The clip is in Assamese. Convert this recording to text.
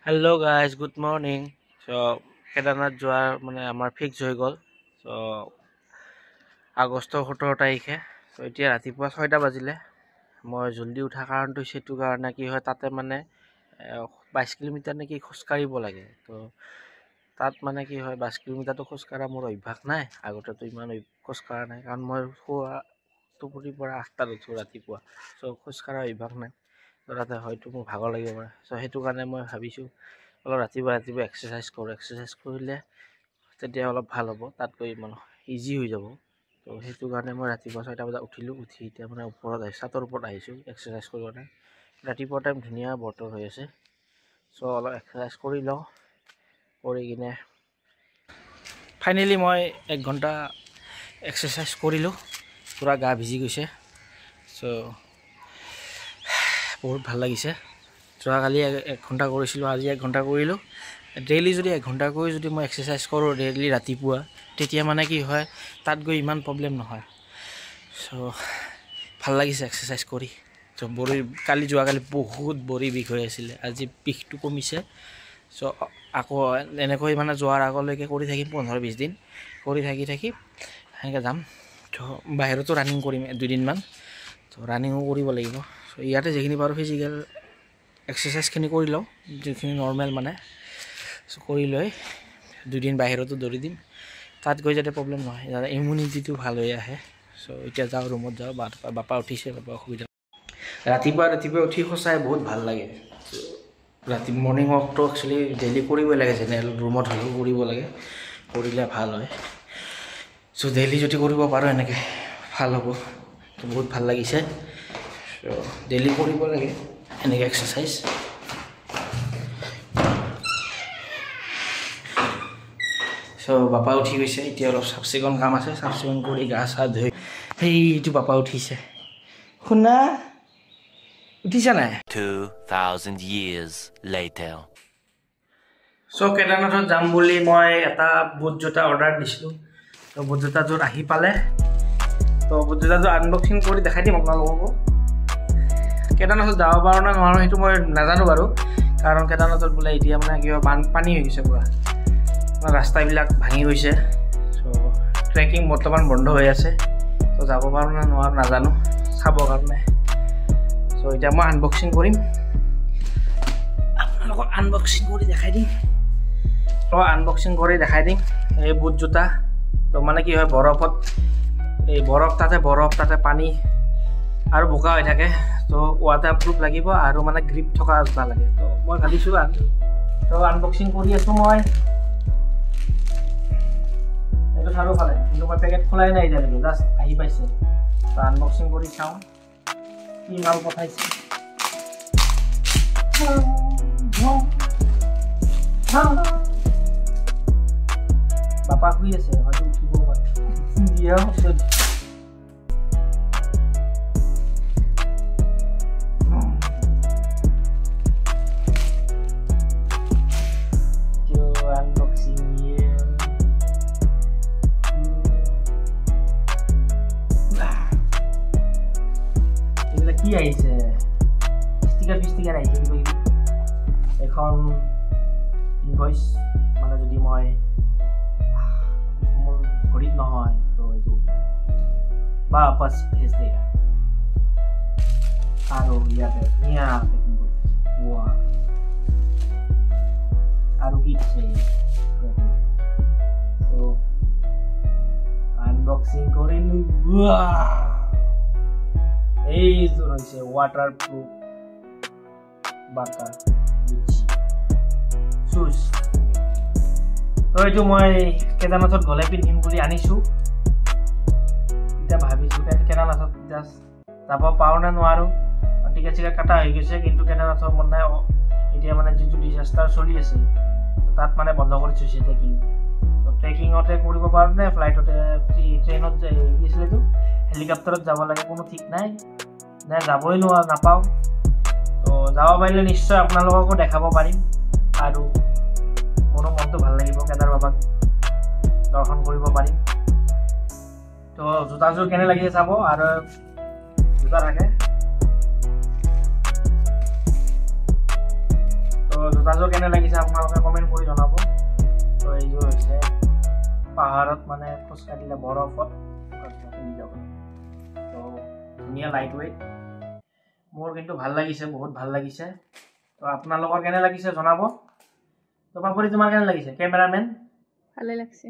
Hello guys, good morning. So Kedarnath যোৱাৰ মানে আমাৰ ফিক্স হৈ গ'ল। So আগষ্টৰ 17 তাৰিখে। So এতিয়া ৰাতিপুৱা 6টা বাজিলে। মই জলদি উঠা কাৰণটো সেইটো কাৰণে কি হয় তাতে মানে 22 কিলোমিটাৰ নেকি খোজ কাঢ়িব লাগে। তো তাত মানে কি হয় 22 কিলোমিটাৰটো খোজ কাঢ়া মোৰ অভ্যাস নাই। আগতেতো ইমান খোজ কাঢ়া নাই কাৰণ মই টোপনিৰ পৰা 8টাত উঠো ৰাতিপুৱা। So খোজ কাঢ়া অভ্যাস নাই। তো তাতে হয়তো মোৰ ভাগৰ লাগিব পাৰে। So সেইটো কাৰণে মই ভাবিছোঁ অলপ ৰাতিপুৱা এক্সাৰচাইজ কৰোঁ। এক্সাৰচাইজ কৰিলে তেতিয়া অলপ ভাল হ'ব, তাত গৈ ইমান ইজি হৈ যাব। তো সেইটো কাৰণে মই ৰাতিপুৱা 6টা বজাত উঠিলোঁ। উঠি এতিয়া মানে ছাতৰ ওপৰত আহিছোঁ এক্সাৰচাইজ কৰিব কাৰণে। ৰাতিপুৱা টাইম ধুনীয়া বতৰ হৈ আছে। চ' অলপ এক্সাৰচাইজ কৰি লওঁ, কৰি কিনে ফাইনেলি মই 1 ঘণ্টা এক্সাৰচাইজ কৰিলোঁ। পূৰা গা ভিজি গৈছে। চ' বহুত ভাল লাগিছে। যোৱাকালি 1 ঘণ্টা কৰিছিলোঁ, আজি 1 ঘণ্টা কৰিলোঁ। ডেইলি যদি 1 ঘণ্টা কৰি যদি মই এক্সাৰচাইজ কৰোঁ ডেইলি ৰাতিপুৱা, তেতিয়া মানে কি হয় তাত গৈ ইমান প্ৰব্লেম নহয়। চ' ভাল লাগিছে এক্সাৰচাইজ কৰি। চ' যোৱাকালি বহুত ভৰি বিষ হৈ আছিলে, আজি বিষটো কমিছে। চ' আকৌ এনেকৈ মানে যোৱাৰ আগলৈকে কৰি থাকিম 15-20 দিন কৰি থাকি সেনেকৈ যাম। ত' বাহিৰতো ৰানিং কৰিম 2 দিনমান। ত' ৰানিঙো কৰিব লাগিব। চ' ইয়াতে যিখিনি পাৰোঁ ফিজিকেল এক্সাৰচাইজখিনি কৰি লওঁ, যিখিনি নৰ্মেল মানে। চ' কৰি লৈ 2 দিন বাহিৰতো দৌৰি দিম, তাত গৈ যাতে প্ৰব্লেম নহয়, যাতে ইমিউনিটিটো ভাল হৈ আহে। চ' এতিয়া যাওঁ, ৰুমত যাওঁ। বাপা উঠিছে, বাপা অসুবিধা। ৰাতিপুৱা উঠি সঁচাই বহুত ভাল লাগে। মৰ্ণিং ৱাকটো একচুৱেলি ডেইলি কৰিবই লাগে, জেনেৰেল ৰুমত হ'লেও কৰিব লাগে, কৰিলে ভাল হয়। চ' ডেইলি যদি কৰিব পাৰোঁ এনেকৈ ভাল হ'ব। তো বহুত ভাল লাগিছে। চ' ডেইলি কৰিব লাগে এনেকৈ এক্সাৰচাইজ। চ' বাপা উঠি গৈছে, এতিয়া অলপ চাফ চিকুণ কাম আছে, চাফ চিকুণ কৰি গা চা ধুই সেইটো বাপা উঠিছে। শুনা উঠিছা নাই? 2000 years later. চ' কেদাৰনাথত যাম বুলি মই এটা বুট জোতা অৰ্ডাৰ দিছিলোঁ। তো বুট জোতাযোৰ আহি পালে। তো বুট জোতাযোৰ আনবক্সিং কৰি দেখাই দিম আপোনালোককো। কেদাৰনাথত যাব পাৰোঁ নে নোৱাৰোঁ সেইটো মই নাজানো বাৰু, কাৰণ কেদাৰনাথত বোলে এতিয়া মানে কিবা বানপানী হৈ গৈছে, পূৰা ৰাস্তাবিলাক ভাঙি গৈছে। চ' ট্ৰেকিং বৰ্তমান বন্ধ হৈ আছে। তো যাব পাৰোঁ নে নোৱাৰোঁ নাজানো, চাবৰ কাৰণে। চ' এতিয়া মই আনবক্সিং কৰিম, আপোনালোকক আনবক্সিং কৰি দেখাই দিম। এই বুট জোতা। তো মানে কি হয় বৰফত তাতে পানী আৰু বোকা হৈ থাকে। তো ৱাটাৰপ্ৰুফ লাগিব আৰু মানে গ্ৰিপ থকা জোতা লাগে। তো মই ভাবিছোঁ তো আনবক্সিং কৰি আছোঁ মই। এইটো চাৰিওফালে, কিন্তু মই পেকেট খোলাই নাই এতিয়ালৈকে, জাষ্ট আহি পাইছে। তো আনবক্সিং কৰি চাওঁ কি মাল পঠাইছে। বাপা শুই আছে, হয়তো উঠিব পাৰে। কি আহিছে? ষ্টিকাৰ আহিছে কিবা কিবি। এখন ইনভইচ, মানে যদি মই মোৰ ভৰিত নহয় তো এইটো বাপাছ ভেজ দেগা। আৰু ইয়াতে ধুনীয়া পেকিং কৰিছে। আৰু কি দিছে? চ' আনবক্সিং কৰিলোঁ। এইযোৰ হৈছে ৱাটাৰপ্ৰুফ বাটা শ্বুজ। তো এইটো মই কেদাৰনাথত গ'লে পিন্ধিম বুলি আনিছোঁ। এতিয়া ভাবিছোঁ কেদাৰনাথত জাষ্ট যাব পাৰোঁ নে নোৱাৰোঁ। টিকেট কাটা হৈ গৈছে, কিন্তু কেদাৰনাথৰ মানে এতিয়া মানে যিটো ডিজাষ্টাৰ চলি আছে তাত মানে বন্ধ কৰি থৈছে ট্ৰেকিং। তো ট্ৰেকিঙতে কৰিব পাৰোঁ নে ফ্লাইটতে, ট্ৰেইনত গৈছিলেতো হেলিকপ্টাৰত যাব লাগে, কোনো ঠিক নাই, নে যাবই নাপাওঁ। তো যাব পাৰিলে নিশ্চয় আপোনালোককো দেখাব পাৰিম, আৰু মোৰো মনটো ভাল লাগিব, কেদাৰ বাবাক দৰ্শন কৰিব পাৰিম। তো জোতাযোৰ কেনে লাগিছে চাব। আৰু জোতা থাকে তো জোতাযোৰ কেনে লাগিছে আপোনালোকে কমেণ্ট কৰি জনাব। তো এইযোৰ হৈছে পাহাৰত মানে খোজকাঢ়িলে বৰফত পিন্ধি যাব। তো ধুনীয়া লাইট ৱেইট, মোৰ কিন্তু ভাল লাগিছে, বহুত ভাল লাগিছে। তো আপোনালোকৰ কেনে লাগিছে জনাব। তো পাপৰি তোমাৰ কেনে লাগিছে কেমেৰামেন? ভালে লাগছে।